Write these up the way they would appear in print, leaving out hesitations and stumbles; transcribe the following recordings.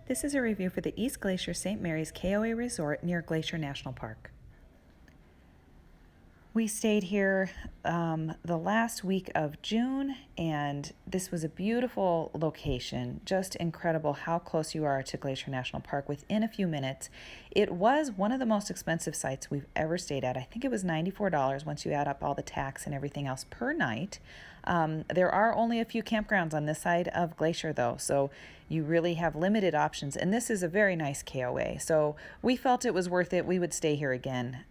This is a review for the East Glacier St. Mary's KOA Resort near Glacier National Park. We stayed here the last week of June, and this was a beautiful location. Just incredible how close you are to Glacier National Park within a few minutes. It was one of the most expensive sites we've ever stayed at. I think it was $94 once you add up all the tax and everything else per night. There are only a few campgrounds on this side of Glacier though, so you really have limited options, and this is a very nice KOA, so we felt it was worth it. We would stay here again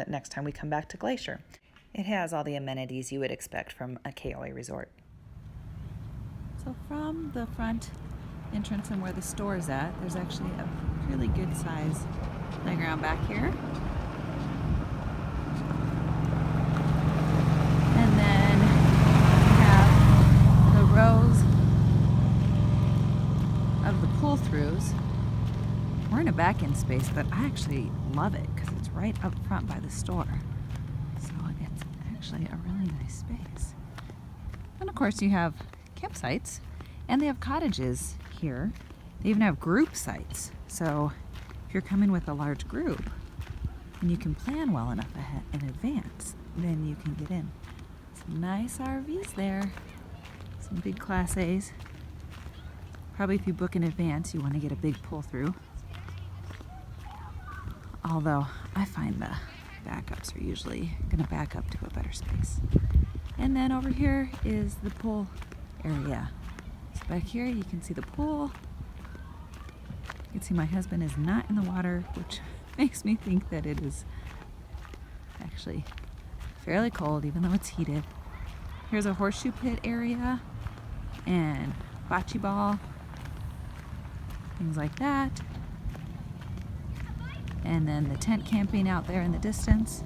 next time we come back to Glacier. It has all the amenities you would expect from a KOA resort. So from the front entrance and where the store is at, there's actually a really good size playground back here. And then we have the rows of the pull-throughs. We're in a back-end space, but I actually love it because it's right up front by the store. So it's actually a really nice space. And of course you have campsites, and they have cottages here. They even have group sites. So if you're coming with a large group and you can plan well enough in advance, then you can get in. Some nice RVs there. Some big Class A's. Probably if you book in advance, you want to get a big pull-through. Although I find the backups are usually going to back up to a better space. And then over here is the pool area. So back here you can see the pool. You can see my husband is not in the water, which makes me think that it is actually fairly cold, even though it's heated. Here's a Horseshoe Pit area and bocce ball, things like that. And then the tent camping out there in the distance.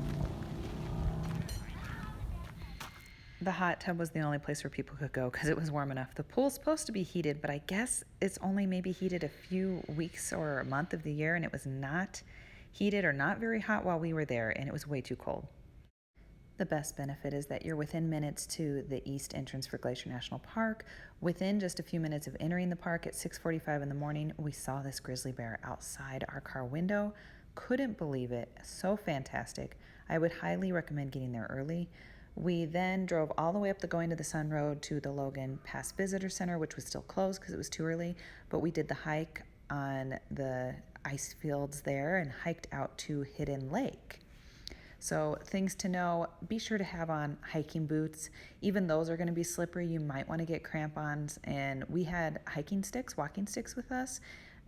The hot tub was the only place where people could go because it was warm enough. The pool's supposed to be heated, but I guess it's only maybe heated a few weeks or a month of the year, and it was not heated or not very hot while we were there, and it was way too cold. The best benefit is that you're within minutes to the east entrance for Glacier National Park. Within just a few minutes of entering the park at 6:45 in the morning, we saw this grizzly bear outside our car window. Couldn't believe it. So fantastic. I would highly recommend getting there early. We then drove all the way up the Going to the Sun Road to the Logan Pass Visitor Center, which was still closed because it was too early, but we did the hike on the ice fields there and hiked out to Hidden Lake. So things to know, be sure to have on hiking boots. Even those are going to be slippery. You might want to get crampons, and we had hiking sticks, walking sticks with us,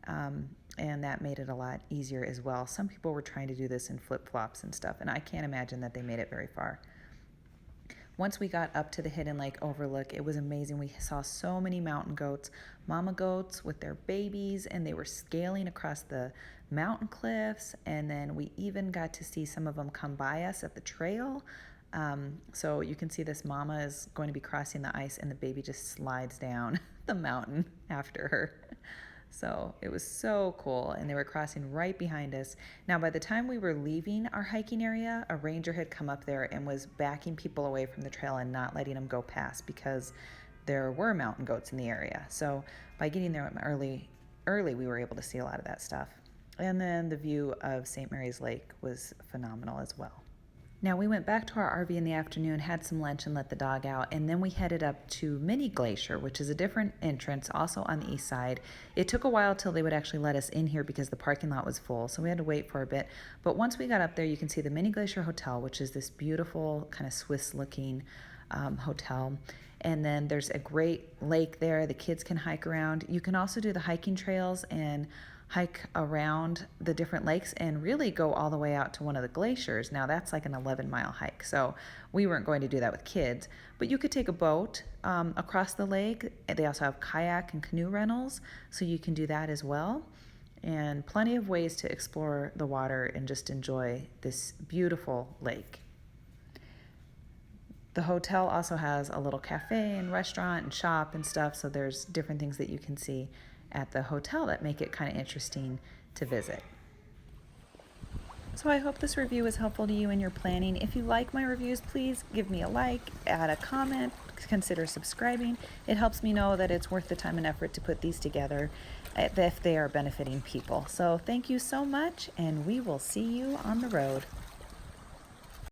and that made it a lot easier as well. Some people were trying to do this in flip-flops and stuff, and I can't imagine that they made it very far. Once we got up to the Hidden Lake Overlook, it was amazing. We saw so many mountain goats, mama goats with their babies, and they were scaling across the mountain cliffs, and then we even got to see some of them come by us at the trail. So you can see this mama is going to be crossing the ice, and the baby just slides down the mountain after her. So it was so cool, and they were crossing right behind us. Now, by the time we were leaving our hiking area, a ranger had come up there and was backing people away from the trail and not letting them go past because there were mountain goats in the area. So by getting there early, we were able to see a lot of that stuff. And then the view of St. Mary's Lake was phenomenal as well. Now, we went back to our RV in the afternoon, had some lunch, and let the dog out, and then we headed up to Mini Glacier, which is a different entrance, also on the east side. It took a while till they would actually let us in here because the parking lot was full, so we had to wait for a bit. But once we got up there, you can see the Mini Glacier Hotel, which is this beautiful kind of Swiss-looking hotel. And then there's a great lake there. The kids can hike around. You can also do the hiking trails and hike around the different lakes and really go all the way out to one of the glaciers. Now that's like an 11-mile hike, so we weren't going to do that with kids, but you could take a boat across the lake. They also have kayak and canoe rentals, so you can do that as well, and plenty of ways to explore the water and just enjoy this beautiful lake. The hotel also has a little cafe and restaurant and shop and stuff, so there's different things that you can see at the hotel that make it kind of interesting to visit. So I hope this review was helpful to you in your planning. If you like my reviews, please give me a like, add a comment, consider subscribing. It helps me know that it's worth the time and effort to put these together if they are benefiting people. So thank you so much, and we will see you on the road.